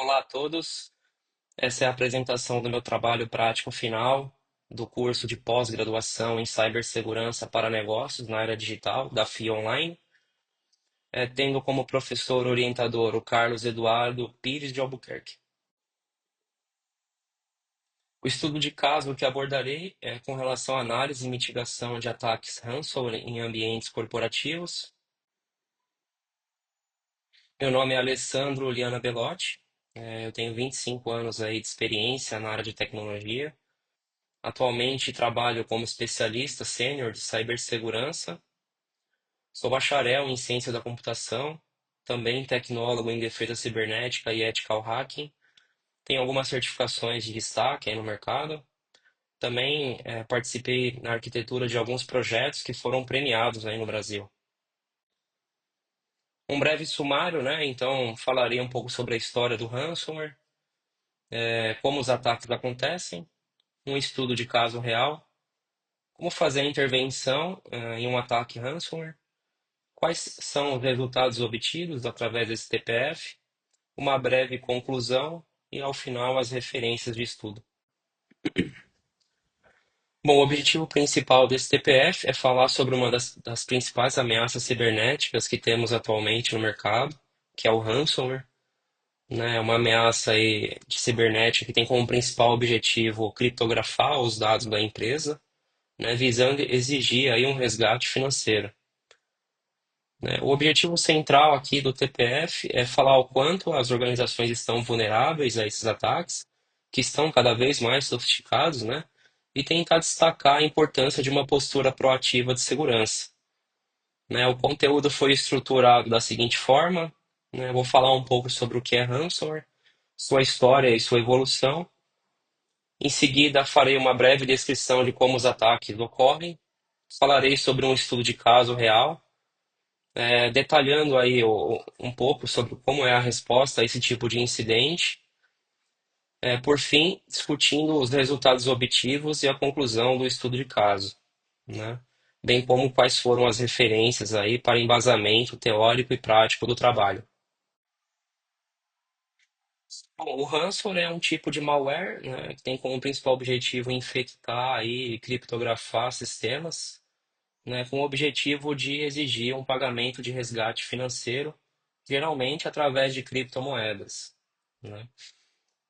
Olá a todos. Essa é a apresentação do meu trabalho prático final do curso de pós-graduação em cibersegurança para negócios na área digital da FIA Online, tendo como professor orientador o Carlos Eduardo Pires de Albuquerque. O estudo de caso que abordarei é com relação à análise e mitigação de ataques ransomware em ambientes corporativos. Meu nome é Alessandro Liana Belotti, eu tenho 25 anos aí de experiência na área de tecnologia. Atualmente trabalho como especialista sênior de cibersegurança. Sou bacharel em ciência da computação, também tecnólogo em defesa cibernética e ethical hacking. Tenho algumas certificações de destaque aí no mercado. Também participei na arquitetura de alguns projetos que foram premiados aí no Brasil. Um breve sumário, né? Então, falarei um pouco sobre a história do ransomware, como os ataques acontecem, um estudo de caso real, como fazer a intervenção em um ataque ransomware. Quais são os resultados obtidos através desse TPF? Uma breve conclusão e, ao final, as referências de estudo. Bom, o objetivo principal desse TPF é falar sobre uma das principais ameaças cibernéticas que temos atualmente no mercado, que é o ransomware, né? É uma ameaça aí de cibernética que tem como principal objetivo criptografar os dados da empresa, né, visando exigir aí um resgate financeiro. Né? O objetivo central aqui do TPF é falar o quanto as organizações estão vulneráveis a esses ataques, que estão cada vez mais sofisticados, né? E tentar destacar a importância de uma postura proativa de segurança. Né? O conteúdo foi estruturado da seguinte forma, né? Eu vou falar um pouco sobre o que é ransomware, sua história e sua evolução. Em seguida, farei uma breve descrição de como os ataques ocorrem. Falarei sobre um estudo de caso real, detalhando aí um pouco sobre como é a resposta a esse tipo de incidente. Por fim, discutindo os resultados obtivos e a conclusão do estudo de caso, né? Bem como quais foram as referências aí para embasamento teórico e prático do trabalho. Bom, o ransomware é um tipo de malware, né, que tem como principal objetivo infectar aí, e criptografar sistemas, né, com o objetivo de exigir um pagamento de resgate financeiro, geralmente através de criptomoedas, né?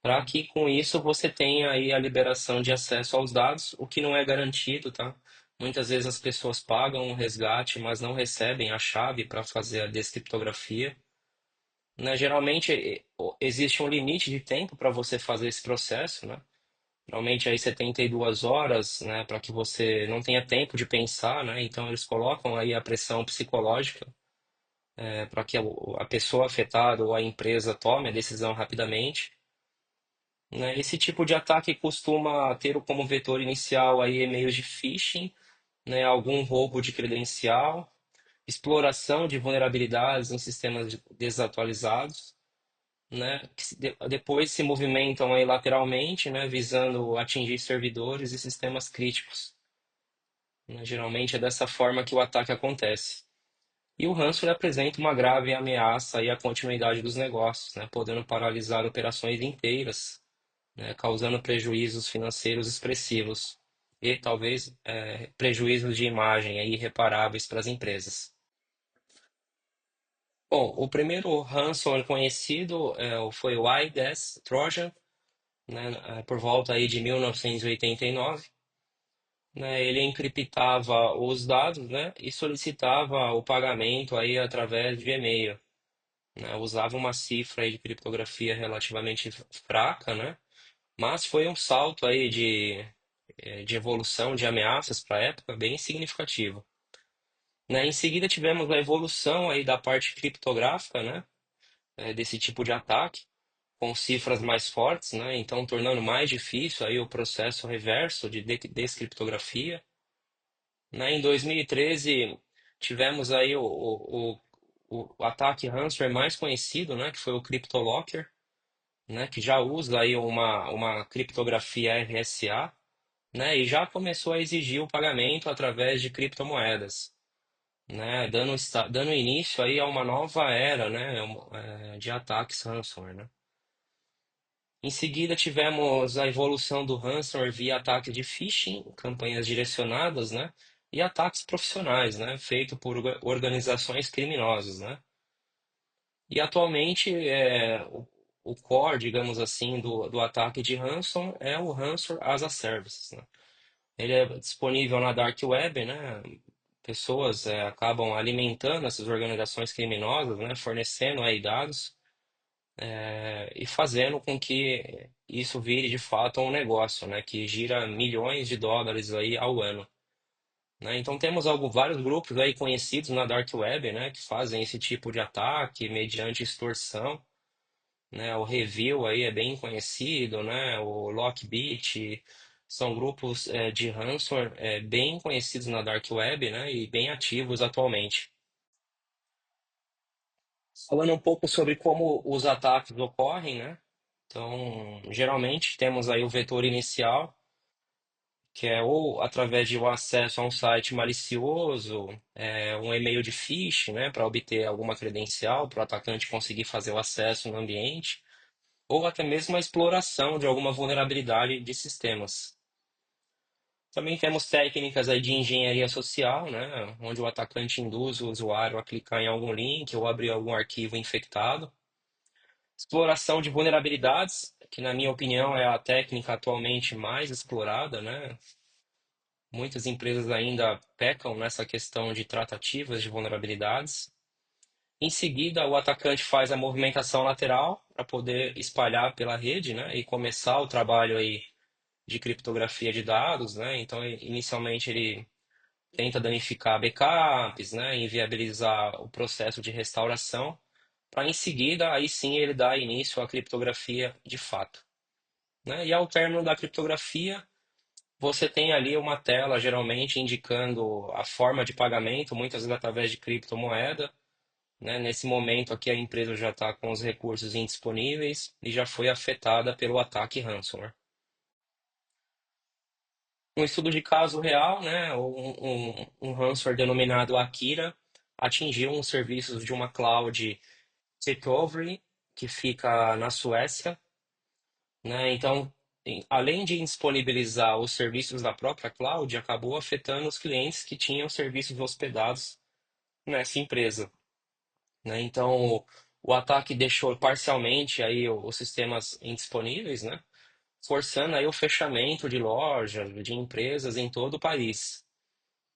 Para que com isso você tenha aí a liberação de acesso aos dados, o que não é garantido, tá? Muitas vezes as pessoas pagam o resgate, mas não recebem a chave para fazer a descriptografia, né? Geralmente existe um limite de tempo para você fazer esse processo, né? Normalmente aí 72 horas, né, para que você não tenha tempo de pensar, né? Então eles colocam aí a pressão psicológica, para que a pessoa afetada ou a empresa tome a decisão rapidamente, né? Esse tipo de ataque costuma ter como vetor inicial aí e-mails de phishing, né, algum roubo de credencial, exploração de vulnerabilidades em sistemas desatualizados, né, que depois se movimentam aí lateralmente, né, visando atingir servidores e sistemas críticos, né. Geralmente é dessa forma que o ataque acontece. E o ransomware apresenta uma grave ameaça aí à continuidade dos negócios, né, podendo paralisar operações inteiras, né, causando prejuízos financeiros expressivos e talvez prejuízos de imagem aí irreparáveis para as empresas. Bom, o primeiro ransomware conhecido foi o IDES Trojan, né, por volta aí de 1989. Né, ele encriptava os dados, né, e solicitava o pagamento aí através de e-mail. Né, usava uma cifra aí de criptografia relativamente fraca, né, mas foi um salto aí de evolução de ameaças para a época bem significativo. Né? Em seguida tivemos a evolução aí da parte criptográfica, né? Desse tipo de ataque, com cifras mais fortes, né? Então tornando mais difícil aí o processo reverso de descriptografia. Né? Em 2013 tivemos aí o ataque ransomware mais conhecido, né? Que foi o CryptoLocker, né? Que já usa aí uma criptografia RSA, né, e já começou a exigir o pagamento através de criptomoedas, né, dando início aí a uma nova era, né, de ataques ransomware, né. Em seguida, tivemos a evolução do ransomware via ataques de phishing, campanhas direcionadas, né? E ataques profissionais, né? Feito por organizações criminosas, né? E atualmente, o core, digamos assim, do ataque de ransom é o Ransomware as a Service, né? Ele é disponível na Dark Web, né? Pessoas acabam alimentando essas organizações criminosas, né? Fornecendo aí dados e fazendo com que isso vire de fato um negócio, né, que gira milhões de dólares aí ao ano, né? Então temos vários grupos aí conhecidos na Dark Web, né, que fazem esse tipo de ataque mediante extorsão, né? O Review aí é bem conhecido, né? O Lockbit são grupos de ransomware bem conhecidos na Dark Web, né, e bem ativos atualmente. Falando um pouco sobre como os ataques ocorrem, né? Então, geralmente temos aí o vetor inicial, que é ou através de um acesso a um site malicioso, um e-mail de phishing, né, para obter alguma credencial, para o atacante conseguir fazer o acesso no ambiente, ou até mesmo a exploração de alguma vulnerabilidade de sistemas. Também temos técnicas aí de engenharia social, né, onde o atacante induz o usuário a clicar em algum link ou abrir algum arquivo infectado. Exploração de vulnerabilidades, que na minha opinião é a técnica atualmente mais explorada, né? Muitas empresas ainda pecam nessa questão de tratativas de vulnerabilidades. Em seguida, o atacante faz a movimentação lateral para poder espalhar pela rede, né? E começar o trabalho aí de criptografia de dados, né? Então, inicialmente ele tenta danificar backups, né? Inviabilizar o processo de restauração, para em seguida, aí sim, ele dar início à criptografia de fato, né? E ao término da criptografia, você tem ali uma tela, geralmente indicando a forma de pagamento, muitas vezes através de criptomoeda, né? Nesse momento aqui, a empresa já está com os recursos indisponíveis e já foi afetada pelo ataque ransomware. Um estudo de caso real, né? Um ransomware denominado Akira atingiu os serviços de uma cloud recovery que fica na Suécia, né? Então, além de disponibilizar os serviços da própria cloud, acabou afetando os clientes que tinham serviços hospedados nessa empresa, né? Então, o ataque deixou parcialmente aí os sistemas indisponíveis, né? Forçando aí o fechamento de lojas, de empresas em todo o país,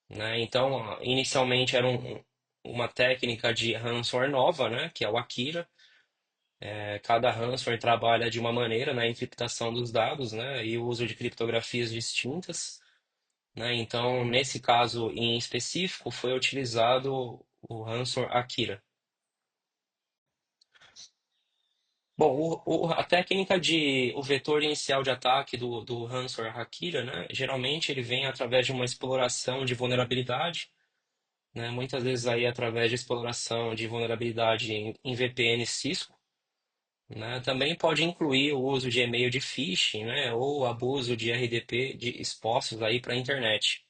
né? Então, inicialmente era uma técnica de ransomware nova, né? Que é o Akira. Cada ransomware trabalha de uma maneira na encriptação dos dados, né, e o uso de criptografias distintas, né? Então, nesse caso em específico, foi utilizado o ransomware Akira. Bom, a técnica o vetor inicial de ataque do ransomware Akira, né, geralmente ele vem através de uma exploração de vulnerabilidade, né, muitas vezes aí através de exploração de vulnerabilidade em VPN Cisco. Né? Também pode incluir o uso de e-mail de phishing, né? Ou abuso de RDP expostos aí para a internet,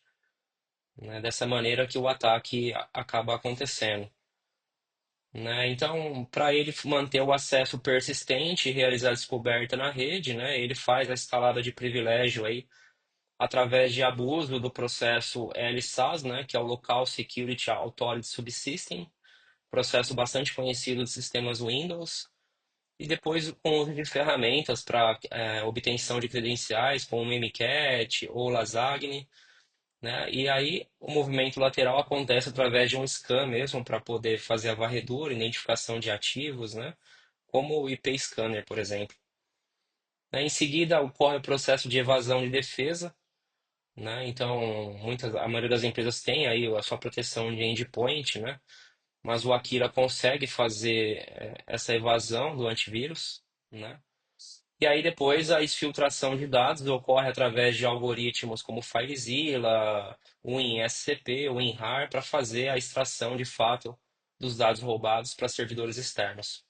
né? Dessa maneira que o ataque acaba acontecendo, né? Então, para ele manter o acesso persistente e realizar a descoberta na rede, né? Ele faz a escalada de privilégio aí através de abuso do processo LSAS, né? Que é o Local Security Authority Subsystem, processo bastante conhecido dos sistemas Windows. E depois com o uso de ferramentas para obtenção de credenciais, como o Mimikatz ou Lasagne, né? E aí o movimento lateral acontece através de um scan mesmo para poder fazer a varredura, identificação de ativos, né? Como o IP Scanner, por exemplo. Né? Em seguida ocorre o processo de evasão de defesa, né? Então a maioria das empresas tem aí a sua proteção de endpoint, né? Mas o Akira consegue fazer essa evasão do antivírus, né? E aí depois a exfiltração de dados ocorre através de algoritmos como FileZilla, WinSCP, WinRAR, para fazer a extração de fato dos dados roubados para servidores externos.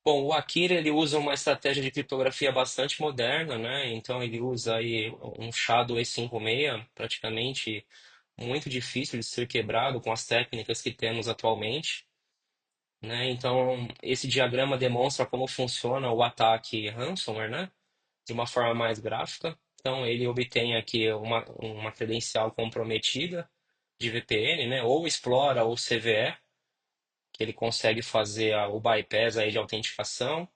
Bom, o Akira ele usa uma estratégia de criptografia bastante moderna, né? Então ele usa aí um SHA-256, praticamente muito difícil de ser quebrado com as técnicas que temos atualmente. né? Então, esse diagrama demonstra como funciona o ataque ransomware, né? De uma forma mais gráfica. Então, ele obtém aqui uma credencial comprometida de VPN, né? Ou explora o CVE, que ele consegue fazer o bypass aí de autenticação,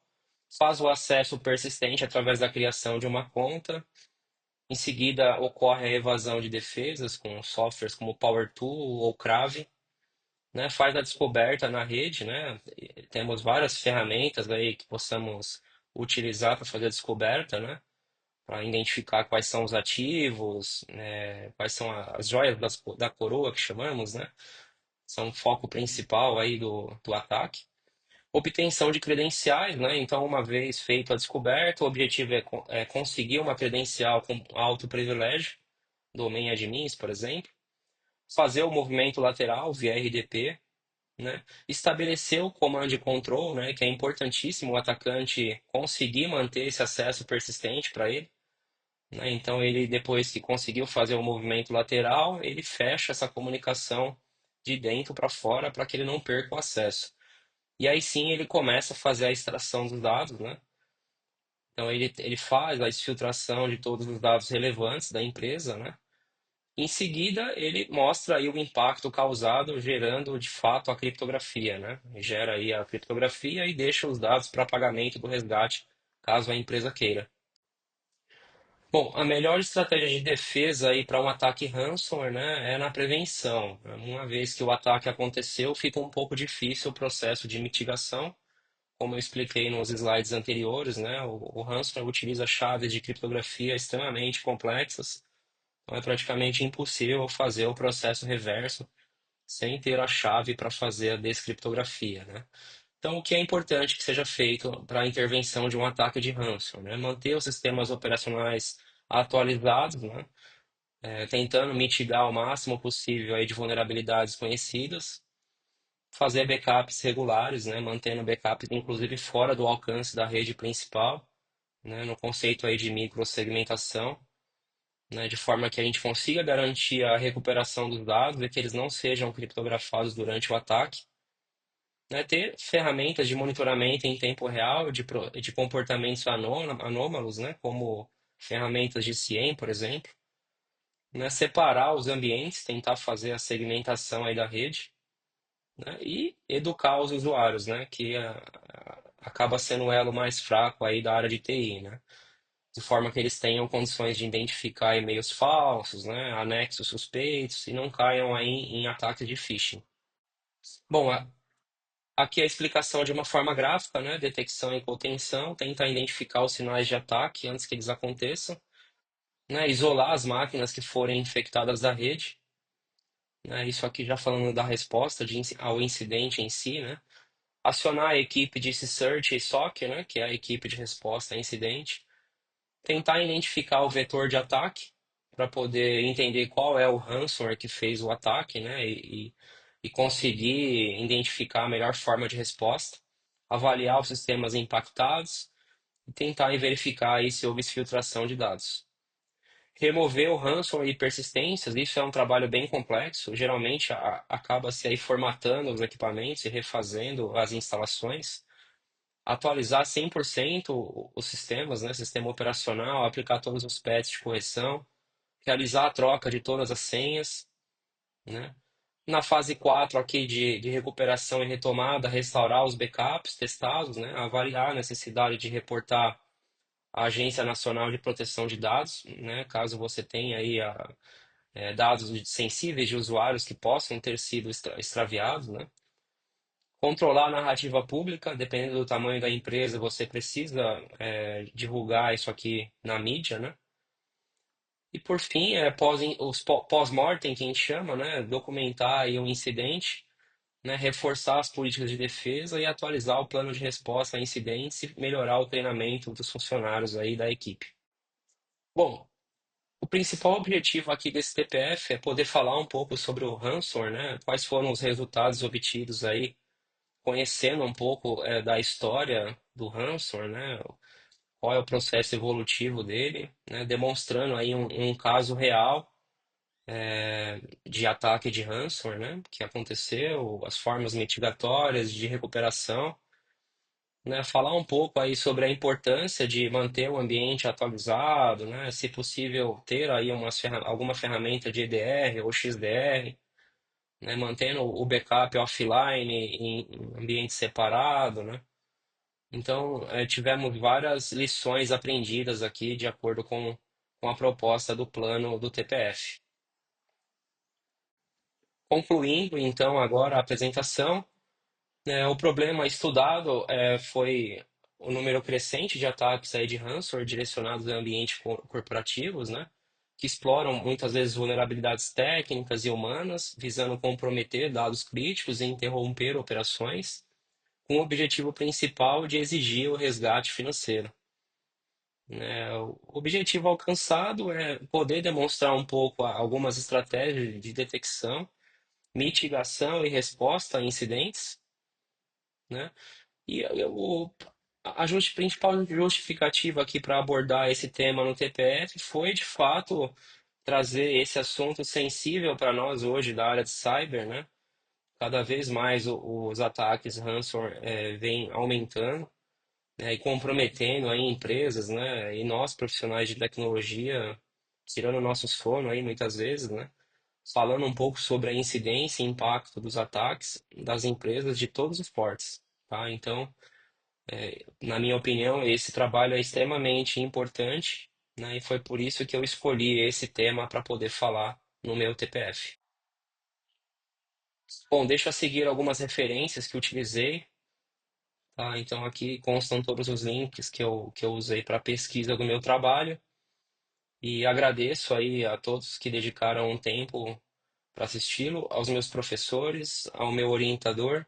faz o acesso persistente através da criação de uma conta. Em seguida, ocorre a evasão de defesas com softwares como PowerTool ou Crave, né? Faz a descoberta na rede, né? E temos várias ferramentas aí que possamos utilizar para fazer a descoberta, né? Para identificar quais são os ativos, né? Quais são as joias da coroa que chamamos, né? São o foco principal aí do ataque. Obtenção de credenciais, né? Então, uma vez feita a descoberta, o objetivo é conseguir uma credencial com alto privilégio, domain admins, por exemplo, fazer o movimento lateral via RDP, né? Estabelecer o command control, né? Que é importantíssimo o atacante conseguir manter esse acesso persistente para ele, né? Então, ele depois que conseguiu fazer o movimento lateral, ele fecha essa comunicação de dentro para fora para que ele não perca o acesso. E aí sim ele começa a fazer a extração dos dados, né? Então ele faz a exfiltração de todos os dados relevantes da empresa, né? Em seguida, ele mostra aí o impacto causado gerando de fato a criptografia, né? Gera aí a criptografia e deixa os dados para pagamento do resgate, caso a empresa queira. Bom, a melhor estratégia de defesa aí para um ataque ransomware, né, é na prevenção. Uma vez que o ataque aconteceu, fica um pouco difícil o processo de mitigação. Como eu expliquei nos slides anteriores, né, o ransomware utiliza chaves de criptografia extremamente complexas, então é praticamente impossível fazer o processo reverso sem ter a chave para fazer a descriptografia, né? Então, o que é importante que seja feito para a intervenção de um ataque de ransomware, né? Manter os sistemas operacionais atualizados, né? Tentando mitigar o máximo possível aí de vulnerabilidades conhecidas, fazer backups regulares, né, mantendo backups inclusive fora do alcance da rede principal, né, no conceito aí de microsegmentação, né, de forma que a gente consiga garantir a recuperação dos dados e que eles não sejam criptografados durante o ataque, né, ter ferramentas de monitoramento em tempo real de comportamentos anômalos, né, como ferramentas de SIEM, por exemplo, né, separar os ambientes, tentar fazer a segmentação aí da rede, né, e educar os usuários, né, que acaba sendo o elo mais fraco aí da área de TI, né, de forma que eles tenham condições de identificar e-mails falsos, né, anexos suspeitos e não caiam aí em ataques de phishing. Bom, aqui é a explicação de uma forma gráfica, né, detecção e contenção, tentar identificar os sinais de ataque antes que eles aconteçam, né, isolar as máquinas que forem infectadas da rede, né, isso aqui já falando da resposta ao incidente em si, né, acionar a equipe de Search e SOC, né, que é a equipe de resposta a incidente, tentar identificar o vetor de ataque para poder entender qual é o ransomware que fez o ataque, né, e conseguir identificar a melhor forma de resposta, avaliar os sistemas impactados e tentar verificar aí se houve exfiltração de dados. Remover o ransomware e persistências, isso é um trabalho bem complexo, geralmente acaba-se aí formatando os equipamentos e refazendo as instalações, atualizar 100% os sistemas, né, sistema operacional, aplicar todos os patches de correção, realizar a troca de todas as senhas, né? Na fase 4 aqui de recuperação e retomada, restaurar os backups testados, né? Avaliar a necessidade de reportar à Agência Nacional de Proteção de Dados, né? Caso você tenha aí dados sensíveis de usuários que possam ter sido extraviados, né? Controlar a narrativa pública, dependendo do tamanho da empresa, você precisa divulgar isso aqui na mídia, né? E por fim, pós-mortem, que a gente chama, né? Documentar aí um incidente, né? Reforçar as políticas de defesa e atualizar o plano de resposta a incidentes e melhorar o treinamento dos funcionários aí da equipe. Bom, o principal objetivo aqui desse TPF é poder falar um pouco sobre o ransomware, né? Quais foram os resultados obtidos aí conhecendo um pouco da história do ransomware, né? Qual é o processo evolutivo dele, né? Demonstrando aí um caso real, de ataque de ransomware, né, que aconteceu, as formas mitigatórias de recuperação, né, falar um pouco aí sobre a importância de manter o ambiente atualizado, né, se possível ter aí alguma ferramenta de EDR ou XDR, né, mantendo o backup offline em ambiente separado, né. Então, tivemos várias lições aprendidas aqui de acordo com a proposta do plano do TPF. Concluindo, então, agora a apresentação, né, o problema estudado foi o número crescente de ataques aí de ransomware direcionados a ambientes corporativos, né, que exploram muitas vezes vulnerabilidades técnicas e humanas, visando comprometer dados críticos e interromper operações, com o objetivo principal de exigir o resgate financeiro, né? O objetivo alcançado é poder demonstrar um pouco algumas estratégias de detecção, mitigação e resposta a incidentes, né? E a principal justificativa aqui para abordar esse tema no TPF foi, de fato, trazer esse assunto sensível para nós hoje da área de cyber, né? Cada vez mais os ataques ransomware vêm aumentando, né, e comprometendo aí empresas, né, e nós profissionais de tecnologia, tirando o nosso sono aí muitas vezes, né, falando um pouco sobre a incidência e impacto dos ataques das empresas de todos os portes, tá? Então, na minha opinião, esse trabalho é extremamente importante, né, e foi por isso que eu escolhi esse tema para poder falar no meu TPF. Bom, deixa eu seguir algumas referências que utilizei, tá? Então aqui constam todos os links que eu usei para pesquisa do meu trabalho. E agradeço aí a todos que dedicaram um tempo para assisti-lo, aos meus professores, ao meu orientador,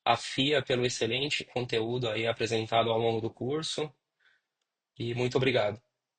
à FIA pelo excelente conteúdo aí apresentado ao longo do curso, e muito obrigado.